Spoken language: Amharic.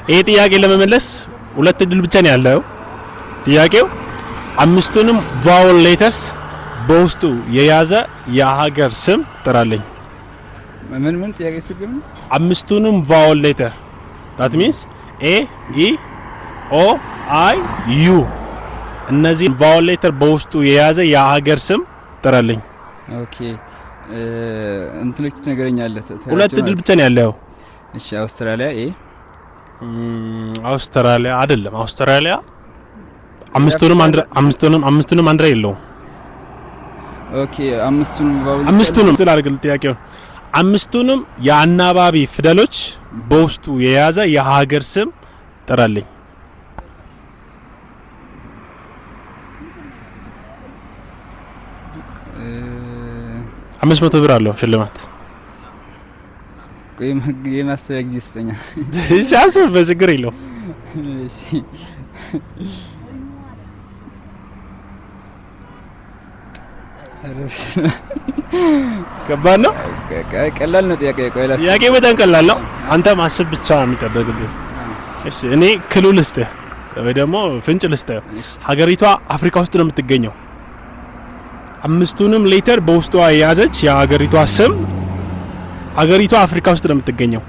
ይሄ ጥያቄ ለመመለስ ሁለት እድል ብቻ ነው ያለው። ጥያቄው አምስቱንም ቫወል ሌተርስ በውስጡ የያዘ የሀገር ስም ጥራልኝ። ምን ጥያቄ ስግም? አምስቱንም ቫወል ሌተር that means a e o i u እነዚህ ቫወል ሌተር በውስጡ የያዘ የሀገር ስም ጥራልኝ። ኦኬ እንትሎች ትነግረኛለህ? ሁለት እድል ብቻ ነው ያለው። እሺ አውስትራሊያ ኤ አውስትራሊያ አይደለም። አውስትራሊያ አምስቱንም አንድ ላይ የለውም። ኦኬ አምስቱንም ስላልግል ጥያቄው አምስቱንም የአናባቢ ፊደሎች በውስጡ የያዘ የሀገር ስም ጥራልኝ። 500 ብር አለው ሽልማት። ቆይ የማሰቢያ ጊዜ ስጠኛ። እሺ አስብ፣ በችግር የለውም። እሺ ከባድ ነው? ቀላል ነው ጥያቄ። ቆይ ጥያቄ በጣም ቀላል ነው። አንተ ማሰብ ብቻ ነው የሚጠበቅብህ። እሺ እኔ ክሉ ልስጥህ ወይ ደግሞ ፍንጭ ልስጥህ። ሀገሪቷ አፍሪካ ውስጥ ነው የምትገኘው። አምስቱንም ሌተር በውስጧ የያዘች የሀገሪቷ ስም ሀገሪቷ አፍሪካ ውስጥ ነው የምትገኘው።